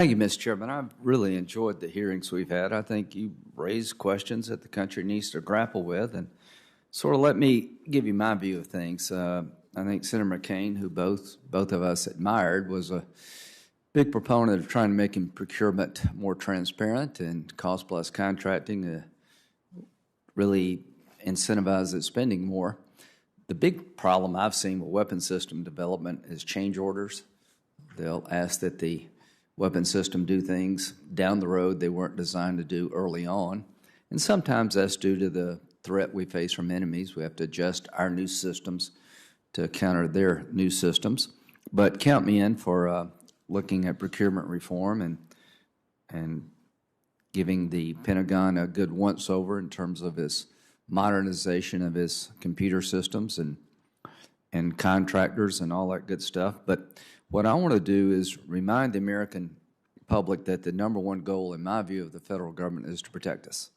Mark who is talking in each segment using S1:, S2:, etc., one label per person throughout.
S1: Thank you, Mr. Chairman. I've really enjoyed the hearings we've had. I think you raised questions that the country needs to grapple with, and sort of let me give you my view of things. I think Senator McCain, who both of us admired, was a big proponent of trying to make procurement more transparent and cost-plus contracting really incentivize its spending more. The big problem I've seen with weapon system development is change orders. They'll ask that the weapon system do things down the road they weren't designed to do early on. And sometimes that's due to the threat we face from enemies. We have to adjust our new systems to counter their new systems. But count me in for looking at procurement reform and giving the Pentagon a good once-over in terms of its modernization of its computer systems and contractors and all that good stuff. But what I want to do is remind the American public that the number one goal, in my view, of the federal government is to protect us.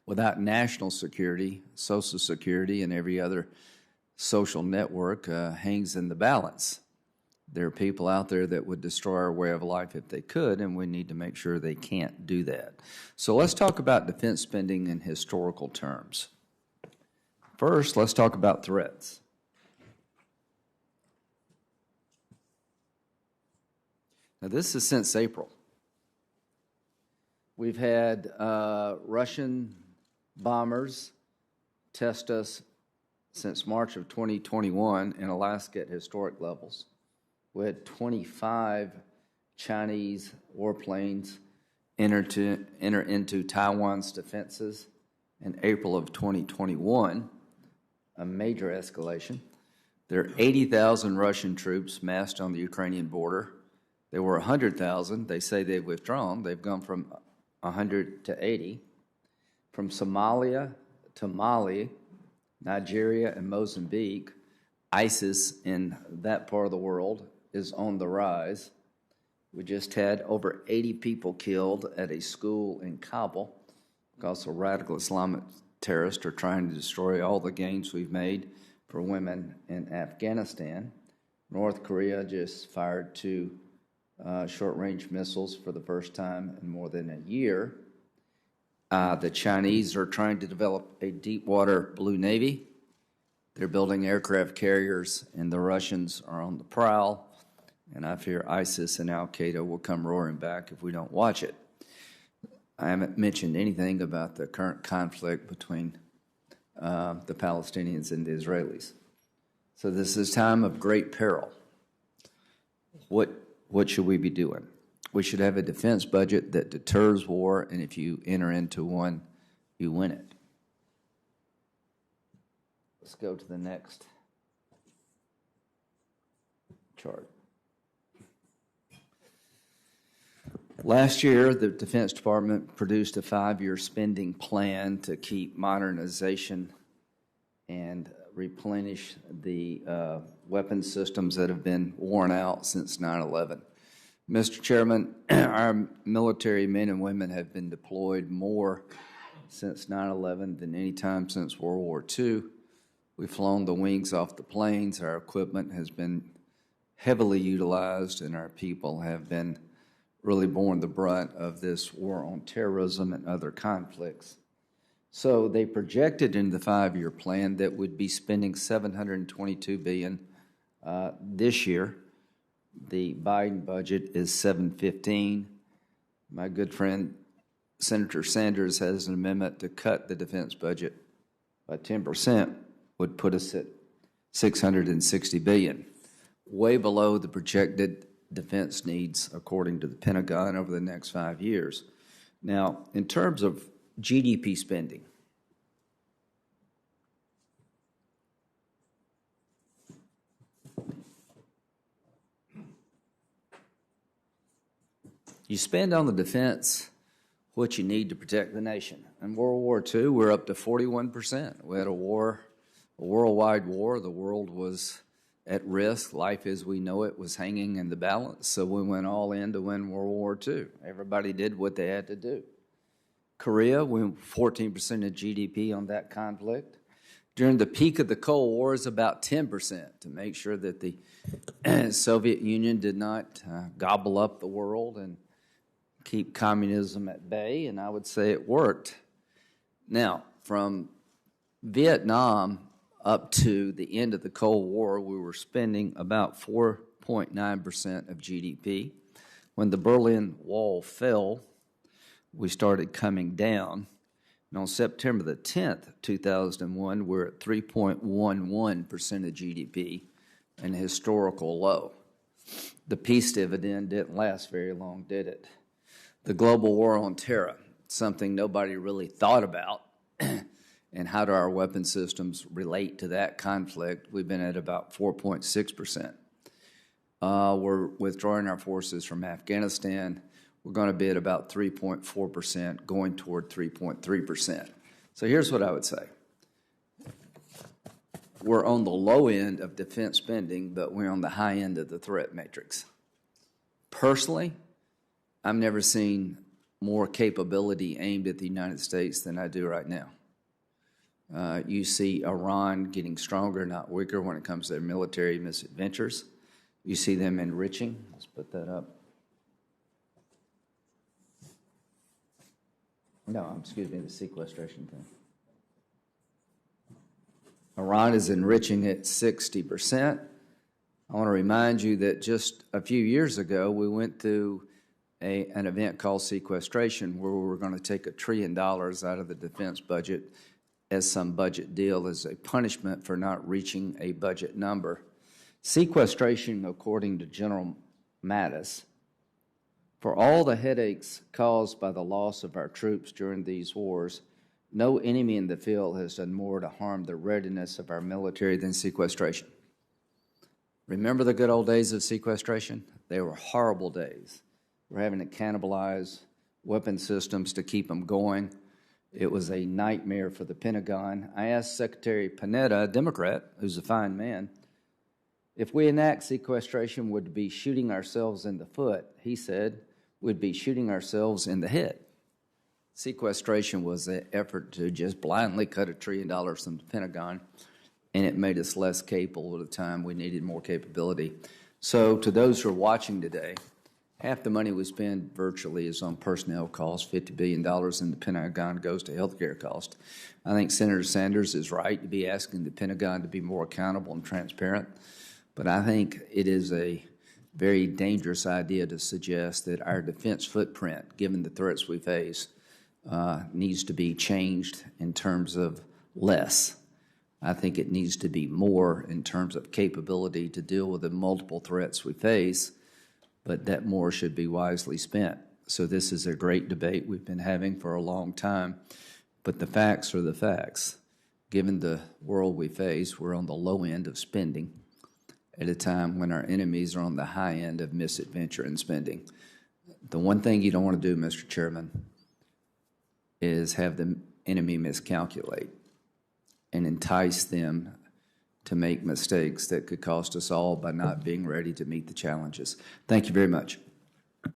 S1: Without national security, Social Security, and every other social network hangs in the balance. There are people out there that would destroy our way of life if they could, and we need to make sure they can't do that. So let's talk about defense spending in historical terms. First, let's talk about threats. Now, this is since April. We've had Russian bombers test us since March of 2021 in Alaska at historic levels. We had 25 Chinese warplanes enter into Taiwan's defenses in April of 2021, a major escalation. There are 80,000 Russian troops massed on the Ukrainian border. There were 100,000. They say they've withdrawn. They've gone from 100 to 80. From Somalia to Mali, Nigeria, and Mozambique, ISIS in that part of the world is on the rise. We just had over 80 people killed at a school in Kabul because a radical Islamic terrorists are trying to destroy all the gains we've made for women in Afghanistan. North Korea just fired two short-range missiles for the first time in more than a year. The Chinese are trying to develop a deep-water blue navy. They're building aircraft carriers, and the Russians are on the prowl. And I fear ISIS and al-Qaeda will come roaring back if we don't watch it. I haven't mentioned anything about the current conflict between the Palestinians and the Israelis. So this is a time of great peril. What should we be doing? We should have a defense budget that deters war, and if you enter into one, you win it. Let's go to the next chart. Last year, the Defense Department produced a 5-year spending plan to keep modernization and replenish the weapon systems that have been worn out since 9/11. Mr. Chairman, our military men and women have been deployed more since 9/11 than any time since World War II. We've flown the wings off the planes. Our equipment has been heavily utilized, and our people have been really borne the brunt of this war on terrorism and other conflicts. So they projected in the 5-year plan that we'd be spending $722 billion this year. The Biden budget is $715. My good friend Senator Sanders has an amendment to cut the defense budget by 10%, would put us at $660 billion, way below the projected defense needs according to the Pentagon over the next 5 years. Now, in terms of GDP spending, you spend on the defense what you need to protect the nation. In World War II, we're up to 41%. We had a worldwide war. The world was at risk. Life as we know it was hanging in the balance, so we went all in to win World War II. Everybody did what they had to do. Korea, we 14% of GDP on that conflict. during the peak of the Cold War is about 10% to make sure that the Soviet Union did not gobble up the world and keep communism at bay, and I would say it worked. Now, from Vietnam up to the end of the Cold War, we were spending about 4.9% of GDP. When the Berlin Wall fell, we started coming down. And on September the 10th, 2001, we're at 3.11% of GDP, an historical low. The peace dividend didn't last very long, did it? The global war on terror, something nobody really thought about, and how do our weapon systems relate to that conflict? We've been at about 4.6%. We're withdrawing our forces from Afghanistan. We're going to be at about 3.4%, going toward 3.3%. So here's what I would say. We're on the low end of defense spending, but we're on the high end of the threat matrix. Personally, I've never seen more capability aimed at the United States than I do right now. You see Iran getting stronger, not weaker, when it comes to their military misadventures. You see them enriching. Let's put that up. No, excuse me, the sequestration thing. Iran is enriching at 60%. I want to remind you that just a few years ago, we went through an event called Sequestration, where we were going to take $1 trillion out of the defense budget as some budget deal as a punishment for not reaching a budget number. Sequestration, according to General Mattis, for all the headaches caused by the loss of our troops during these wars, no enemy in the field has done more to harm the readiness of our military than sequestration. Remember the good old days of sequestration? They were horrible days. We're having to cannibalize weapon systems to keep them going. It was a nightmare for the Pentagon. I asked Secretary Panetta, a Democrat, who's a fine man, if we enact sequestration, would be shooting ourselves in the foot. He said, we'd be shooting ourselves in the head. Sequestration was an effort to just blindly cut $1 trillion from the Pentagon, and it made us less capable at a time we needed more capability. So to those who are watching today, half the money we spend virtually is on personnel costs. $50 billion in the Pentagon goes to health care costs. I think Senator Sanders is right to be asking the Pentagon to be more accountable and transparent, but I think it is a very dangerous idea to suggest that our defense footprint, given the threats we face, needs to be changed in terms of less. I think it needs to be more in terms of capability to deal with the multiple threats we face, but that more should be wisely spent. So this is a great debate we've been having for a long time, but the facts are the facts. Given the world we face, we're on the low end of spending at a time when our enemies are on the high end of misadventure in spending. The one thing you don't want to do, Mr. Chairman, is have the enemy miscalculate and entice them to make mistakes that could cost us all by not being ready to meet the challenges. Thank you very much.